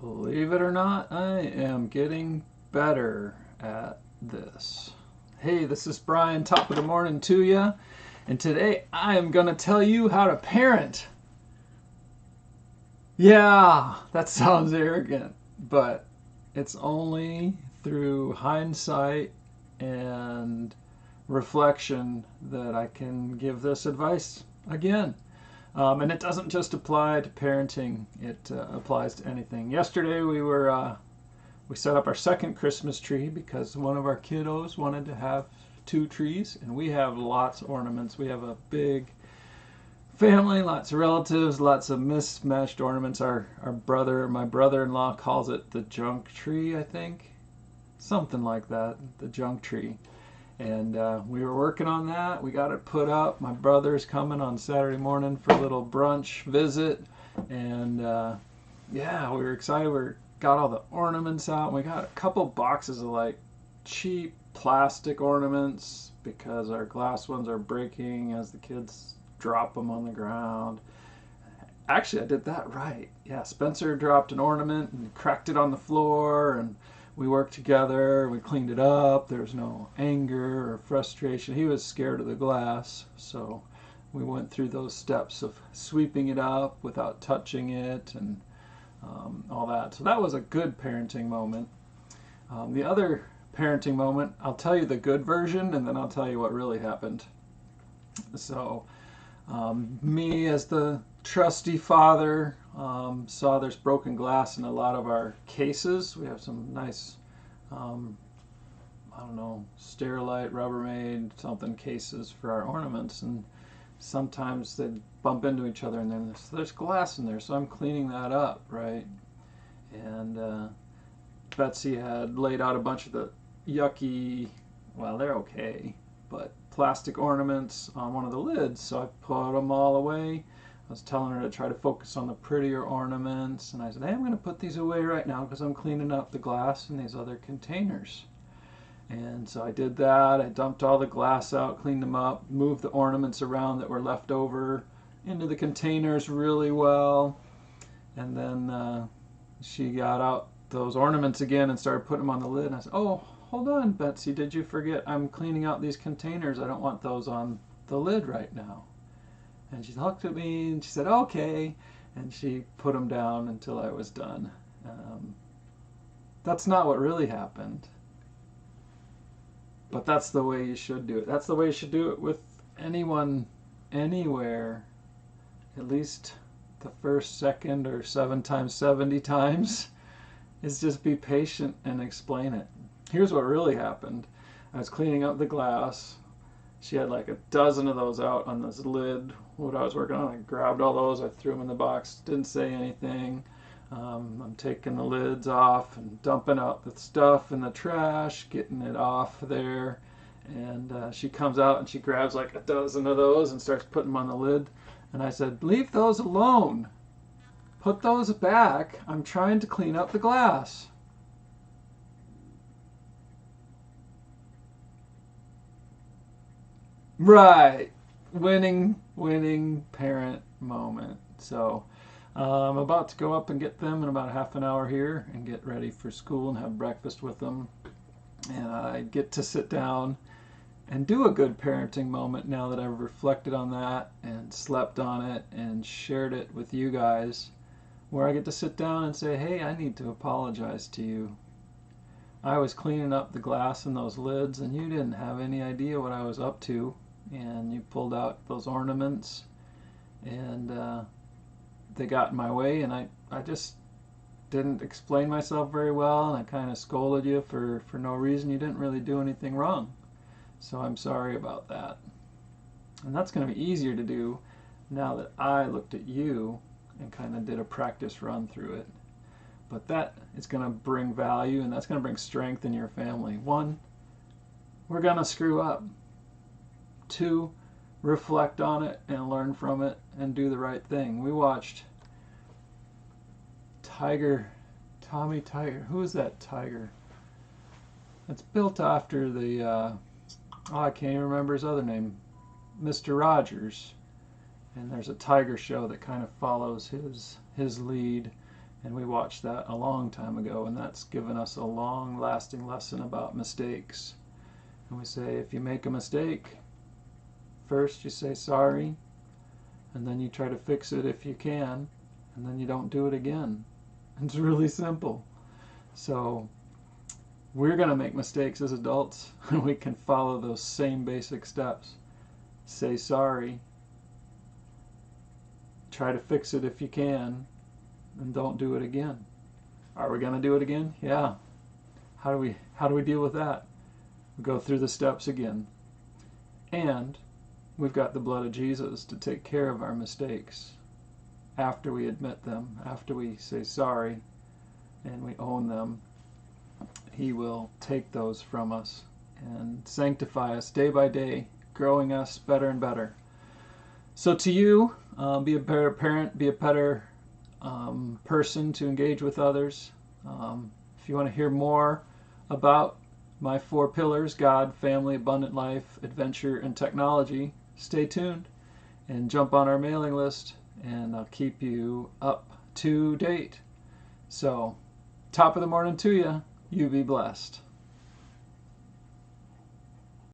Believe it or not, I am getting better at this. Hey, this is Brian, top of the morning to you, and today I am going to tell you how to parent. Yeah, that sounds arrogant, but it's only through hindsight and reflection that I can give this advice again. And it doesn't just apply to parenting; it applies to anything. Yesterday we set up our second Christmas tree because one of our kiddos wanted to have two trees, and we have lots of ornaments. We have a big family, lots of relatives, lots of mismatched ornaments. My brother-in-law calls it the junk tree, I think, something like that, the junk tree. And we were working on that. We got it put up. My brother's coming on Saturday morning for a little brunch visit. And yeah, we were excited. We got all the ornaments out. And we got a couple boxes of like cheap plastic ornaments because our glass ones are breaking as the kids drop them on the ground. Actually, I did that right. Yeah, Spencer dropped an ornament and cracked it on the floor, and we worked together. We cleaned it up. There was no anger or frustration. He was scared of the glass, so we went through those steps of sweeping it up without touching it and all that. So that was a good parenting moment. The other parenting moment, I'll tell you the good version, and then I'll tell you what really happened. So me as the trusty father saw there's broken glass in a lot of our cases. We have some nice, I don't know, Sterilite, Rubbermaid, something cases for our ornaments, and sometimes they bump into each other, and then there's glass in there, so I'm cleaning that up, right? And Betsy had laid out a bunch of the yucky, well, they're okay, but plastic ornaments on one of the lids, so I put them all away. I was telling her to try to focus on the prettier ornaments, and I said, hey, I'm going to put these away right now because I'm cleaning up the glass in these other containers. And so I did that. I dumped all the glass out, cleaned them up, moved the ornaments around that were left over into the containers really well, and then she got out those ornaments again and started putting them on the lid, and I said, oh, hold on, Betsy, did you forget I'm cleaning out these containers? I don't want those on the lid right now. And she looked at me and she said, okay, and she put them down until I was done. That's not what really happened, but that's the way you should do it. That's the way you should do it with anyone, anywhere, at least the first, second, or 7 times, 70 times, is just be patient and explain it. Here's what really happened. I was cleaning up the glass. She had like a dozen of those out on this lid, what I was working on. I grabbed all those, I threw them in the box, didn't say anything. I'm taking the lids off and dumping out the stuff in the trash, getting it off there. And she comes out and she grabs like a dozen of those and starts putting them on the lid. And I said, leave those alone. Put those back. I'm trying to clean up the glass. Right. Winning parent moment. So I'm about to go up and get them in about half an hour here and get ready for school and have breakfast with them. And I get to sit down and do a good parenting moment now that I've reflected on that and slept on it and shared it with you guys, where I get to sit down and say, hey, I need to apologize to you. I was cleaning up the glass in those lids and you didn't have any idea what I was up to, and you pulled out those ornaments and they got in my way, and I just didn't explain myself very well, and I kind of scolded you for no reason. You didn't really do anything wrong, so I'm sorry about that. And that's going to be easier to do now that I looked at you and kind of did a practice run through it. But that is going to bring value, and that's going to bring strength in your family. 1, we're going to screw up. 2, reflect on it and learn from it and do the right thing. We watched Tommy Tiger. Who is that tiger? It's built after the, I can't even remember his other name, Mr. Rogers. And there's a tiger show that kind of follows his lead. And we watched that a long time ago, and that's given us a long-lasting lesson about mistakes. And we say, if you make a mistake, first you say sorry, and then you try to fix it if you can, and then you don't do it again. It's really simple. So we're going to make mistakes as adults, and we can follow those same basic steps. Say sorry, try to fix it if you can, and don't do it again. Are we going to do it again? Yeah. How do we deal with that? We go through the steps again. And we've got the blood of Jesus to take care of our mistakes after we admit them, after we say sorry and we own them. He will take those from us and sanctify us day by day, growing us better and better. So to you, be a better parent, be a better person to engage with others. If you want to hear more about my 4 pillars, God, family, abundant life, adventure, and technology, stay tuned and jump on our mailing list, and I'll keep you up to date. So, top of the morning to you. You be blessed.